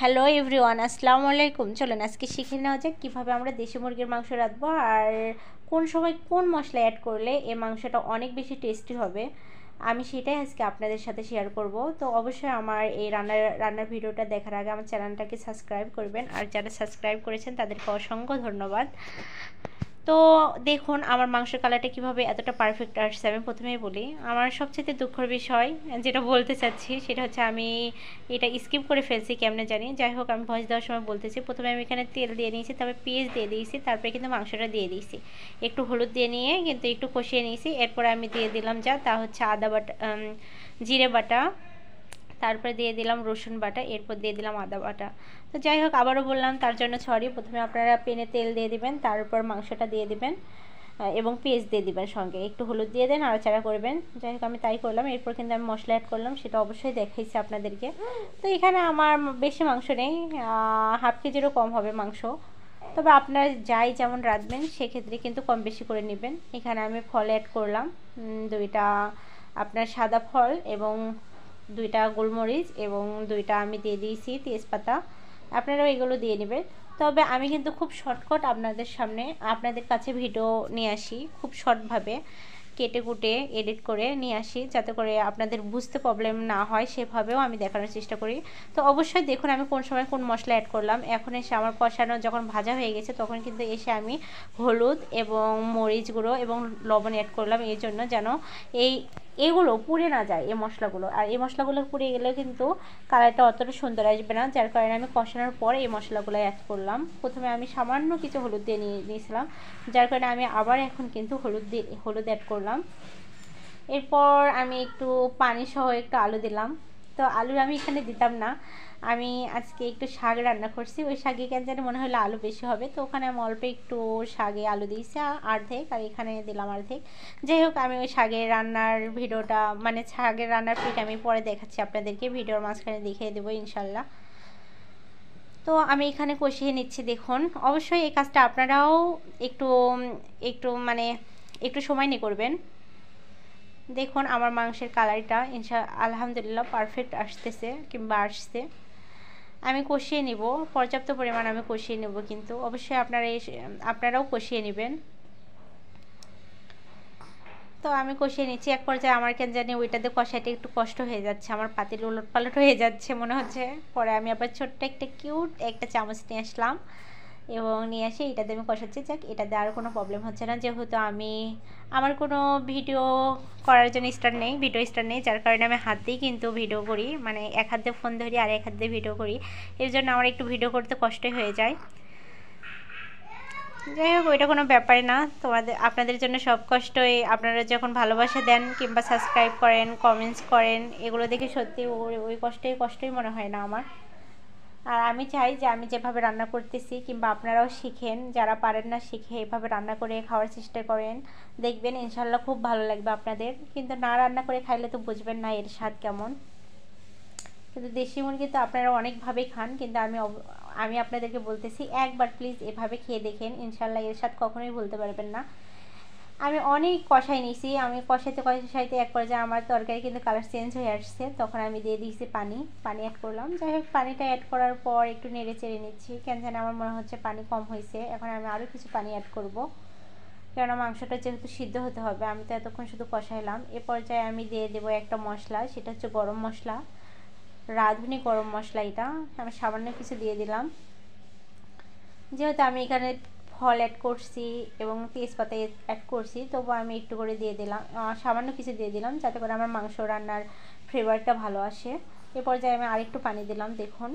Hello everyone, আসসালামু আলাইকুম। চলুন আজকে শিখে নেওয়া যাক কীভাবে আমরা দেশি মুরগির মাংস রাঁধবো আর কোন সময় কোন মশলা অ্যাড করলে এই মাংসটা অনেক বেশি টেস্টি হবে। আমি সেটাই আজকে আপনাদের সাথে শেয়ার করব। তো অবশ্যই আমার এই রান্নার ভিডিওটা দেখার আগে আমার চ্যানেলটাকে সাবস্ক্রাইব করবেন, আর যারা সাবস্ক্রাইব করেছেন তাদেরকে অসংখ্য ধন্যবাদ। তো দেখুন আমার মাংসের কালারটা কীভাবে এতটা পারফেক্ট আসছে। আমি প্রথমেই বলি, আমার সবচেয়ে দুঃখের বিষয় যেটা বলতে চাচ্ছি সেটা হচ্ছে আমি এটা স্কিপ করে ফেলছি কেমনে জানি। যাই হোক, আমি ভয়েস দেওয়ার সময় বলতেছি, প্রথমে আমি এখানে তেল দিয়ে নিয়েছি, তারপরে পেঁয়াজ দিয়ে দিয়েছি, তারপরে কিন্তু মাংসটা দিয়ে দিয়েছি, একটু হলুদ দিয়ে নিয়ে কিন্তু একটু কষিয়ে নিয়েছি। এরপরে আমি দিয়ে দিলাম তা হচ্ছে আদা বাটা, জিরে বাটা, তারপরে দিয়ে দিলাম রসুন বাটা, এরপর দিয়ে দিলাম আদা বাটা। তো যাই হোক, আবারও বললাম তার জন্য সরি। প্রথমে আপনারা প্যানে তেল দিয়ে দিবেন, তারপর মাংসটা দিয়ে দিবেন এবং পেঁয়াজ দিয়ে দিবেন, সঙ্গে একটু হলুদ দিয়ে দেন, নাড়াচাড়া করবেন। যাই হোক, আমি তাই করলাম। এরপর কিন্তু আমি মশলা অ্যাড করলাম, সেটা অবশ্যই দেখাইছি আপনাদেরকে। তো এখানে আমার বেশি মাংস নেই, হাফ কেজিরও কম হবে মাংস। তবে আপনারা যাই যেমন রাঁধবেন সেক্ষেত্রে কিন্তু কম বেশি করে নেবেন। এখানে আমি ফল অ্যাড করলাম, দুইটা আপনার সাদা ফল এবং দুইটা গোলমরিচ এবং দুইটা আমি দিয়ে দিয়েছি তেজপাতা। আপনারাও এগুলো দিয়ে নেবেন। তবে আমি কিন্তু খুব শর্টকাট আপনাদের কাছে ভিডিও নিয়ে আসি, খুব শর্টভাবে কেটে কুটে এডিট করে নিয়ে আসি, যাতে করে আপনাদের বুঝতে প্রবলেম না হয়, সেভাবেও আমি দেখানোর চেষ্টা করি। তো অবশ্যই দেখুন আমি কোন সময় কোন মশলা অ্যাড করলাম। এখন এসে আমার কষানো যখন ভাজা হয়ে গেছে, তখন কিন্তু এসে আমি হলুদ এবং মরিচ গুঁড়ো এবং লবণ অ্যাড করলাম, এই জন্য যেন এগুলো পুড়ে না যায় এই মশলাগুলো। আর এই মশলাগুলো পুড়ে গেলে কিন্তু কালারটা অতটা সুন্দর আসবে না, যার কারণে আমি কষানোর পর এই মশলাগুলো অ্যাড করলাম। প্রথমে আমি সামান্য কিছু হলুদ দিয়ে নিয়েছিলাম, যার কারণে আমি আবার এখন কিন্তু হলুদ অ্যাড করলাম। এরপর আমি একটু পানি সহ একটু আলু দিলাম। তো আলু আমি এখানে দিতাম না, আমি আজকে একটু শাক রান্না করছি, ওই শাকে কেন জানি মনে হলো আলু বেশি হবে, তো ওখানে আমি অল্প একটু শাকে আলু দিয়েছি অর্ধেক, আর এখানে দিলাম অর্ধেক। যাই হোক, আমি ওই শাকের রান্নার ভিডিওটা মানে শাকের রান্নার পিক আমি পরে দেখাচ্ছি আপনাদেরকে, ভিডিওর মাঝখানে দেখিয়ে দেবো ইনশাল্লাহ। তো আমি এখানে কষিয়ে নিচ্ছি। দেখুন অবশ্যই এই কাজটা আপনারাও একটু একটু মানে একটু সময় নিয়ে করবেন। দেখুন আমার মাংসের কালারটা আলহামদুলিল্লাহ পারফেক্ট আসতেছে আসছে। আমি কষিয়ে নিব, পর্যাপ্ত পরিমাণ আমি কষিয়ে নেব, কিন্তু অবশ্যই আপনারাও কষিয়ে নেবেন। তো আমি কষিয়ে নিচ্ছি। এক পর্যায়ে আমার কেন জানি ওইটাতে কষাইতে একটু কষ্ট হয়ে যাচ্ছে, আমার পাতিল উলট পালট হয়ে যাচ্ছে মনে হচ্ছে। পরে আমি আবার ছোট্ট একটা কিউট একটা চামচ নিয়ে আসলাম এবং নিয়ে আসি এটাতে আমি কষাচ্ছি। যাক, এটাতে আর কোনো প্রবলেম হচ্ছে না, যেহেতু আমার কোনো ভিডিও করার জন্য ভিডিও স্টার নেই, যার কারণে আমি হাত দিয়েই কিন্তু ভিডিও করি, মানে এক হাত দিয়ে ফোন ধরি আর এক হাত দিয়ে ভিডিও করি, এর জন্য আমার একটু ভিডিও করতে কষ্টই হয়ে যায়। যাই হোক, ওইটা কোনো ব্যাপার না, আপনাদের জন্য সব কষ্টই, আপনারা যখন ভালোবাসা দেন কিংবা সাবস্ক্রাইব করেন, কমেন্টস করেন, এগুলো দেখে সত্যি ওই কষ্টই মনে হয় না আমার। আর আমি চাই যে আমি যেভাবে রান্না করতেছি কিংবা আপনারাও শিখেন, যারা পারেন না শিখে এভাবে রান্না করে খাওয়ার চেষ্টা করেন, দেখবেন ইনশাল্লাহ খুব ভালো লাগবে আপনাদের। কিন্তু না রান্না করে খাইলে তো বুঝবেন না এর স্বাদ কেমন। কিন্তু দেশি মুরগি তো আপনারা অনেকভাবেই খান, কিন্তু আমি আপনাদেরকে বলতেছি একবার প্লিজ এভাবে খেয়ে দেখেন, ইনশাল্লাহ এর স্বাদ কখনোই ভুলতে পারবেন না। আমি অনেক কষাই নিয়েছি, আমি কষাইতে এক পর্যায়ে আমার তরকারি কিন্তু কালার চেঞ্জ হয়ে আসছে, তখন আমি দিয়ে দিয়েছি পানি অ্যাড করলাম। যাই হোক, পানিটা অ্যাড করার পর একটু নেড়ে চেড়ে নিচ্ছি, কেন জানি আমার মনে হচ্ছে পানি কম হয়েছে। এখন আমি আরও কিছু পানি অ্যাড করব, কেননা মাংসটা যেহেতু সিদ্ধ হতে হবে। আমি তো এতক্ষণ শুধু কষাইলাম। এ পর্যায়ে আমি দিয়ে দেবো একটা মশলা, সেটা হচ্ছে গরম মশলা, রাঁধুনি গরম মশলা। এটা আমি সামান্য কিছু দিয়ে দিলাম, যেহেতু আমি এখানে ফল অ্যাড করছি এবং তেজপাতা অ্যাড করছি, তবু আমি একটু করে দিয়ে দিলাম, সামান্য কিছু দিয়ে দিলাম, যাতে করে আমার মাংস রান্নার ফ্লেভারটা ভালো আসে। এ পর্যায়ে আমি আরেকটু পানি দিলাম। দেখুন,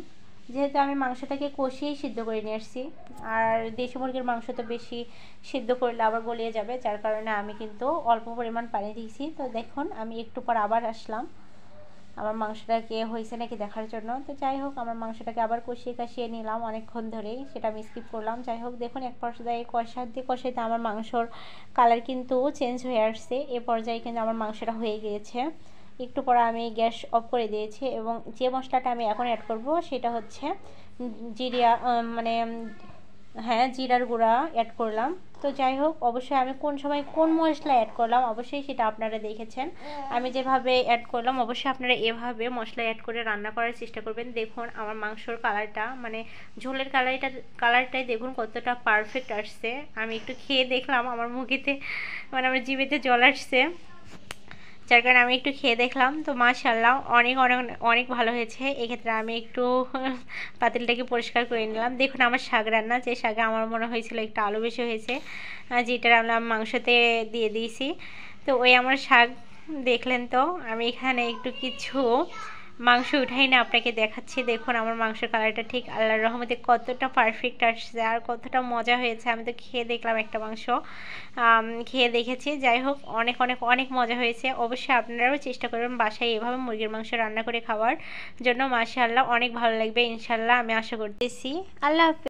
যেহেতু আমি মাংসটাকে কষিয়েই সিদ্ধ করে নিয়ে এসেছি, আর দেশি মুরগির মাংস তো বেশি সিদ্ধ করলে আবার গলিয়ে যাবে, যার কারণে আমি কিন্তু অল্প পরিমাণ পানি দিয়েছি। তো দেখুন আমি একটু পর আবার আসলাম আমার মাংসটাকে হয়েছে নাকি দেখার জন্য। তো যাই হোক, আমার মাংসটাকে আবার কষিয়ে নিলাম অনেকক্ষণ ধরেই, সেটা আমি স্কিপ করলাম। যাই হোক, দেখুন এক পর্যায়ে কষাইতে আমার মাংসর কালার কিন্তু চেঞ্জ হয়ে আসছে। এ পর্যায়ে কিন্তু আমার মাংসটা হয়ে গিয়েছে। একটু পরে আমি গ্যাস অফ করে দিয়েছি এবং যে মশলাটা আমি এখন অ্যাড করব সেটা হচ্ছে জিরা, মানে হ্যাঁ, জিরার গুঁড়া অ্যাড করলাম। তো যাই হোক, অবশ্যই আমি কোন সময় কোন মশলা অ্যাড করলাম অবশ্যই সেটা আপনারা দেখেছেন। আমি যেভাবে অ্যাড করলাম অবশ্যই আপনারা এভাবে মশলা অ্যাড করে রান্না করার চেষ্টা করবেন। দেখুন আমার মাংসর কালারটা, মানে ঝোলের কালারটাই দেখুন কতটা পারফেক্ট আসছে। আমি একটু খেয়ে দেখলাম, আমার মুখেতে মানে আমার জিভেতে জল আসছে, যার কারণে আমি একটু খেয়ে দেখলাম। তো মাশাআল্লাহ অনেক অনেক অনেক ভালো হয়েছে। এক্ষেত্রে আমি একটু পাতিলটাকে পরিষ্কার করে নিলাম। দেখুন আমার শাক রান্না, যে শাকে আমার মনে হয়েছিল একটু আলু বেশি হয়েছে, যেটা আমরা মাংসতে দিয়ে দিয়েছি। তো ওই আমার শাক দেখলেন। তো আমি এখানে একটু কিছু মাংস উঠাই না আপনাকে দেখাচ্ছি। দেখুন আমার মাংসের কালারটা ঠিক আল্লাহর রহমতে কতটা পারফেক্ট আসছে আর কতটা মজা হয়েছে। আমি তো খেয়ে দেখলাম একটা মাংস, খেয়ে দেখেছি। যাই হোক অনেক অনেক অনেক মজা হয়েছে। অবশ্যই আপনারাও চেষ্টা করবেন বাসায় এভাবে মুরগির মাংস রান্না করে খাওয়ার জন্য। মাশাআল্লাহ অনেক ভালো লাগবে ইনশাল্লাহ, আমি আশা করতেছি। আল্লাহ হাফেজ।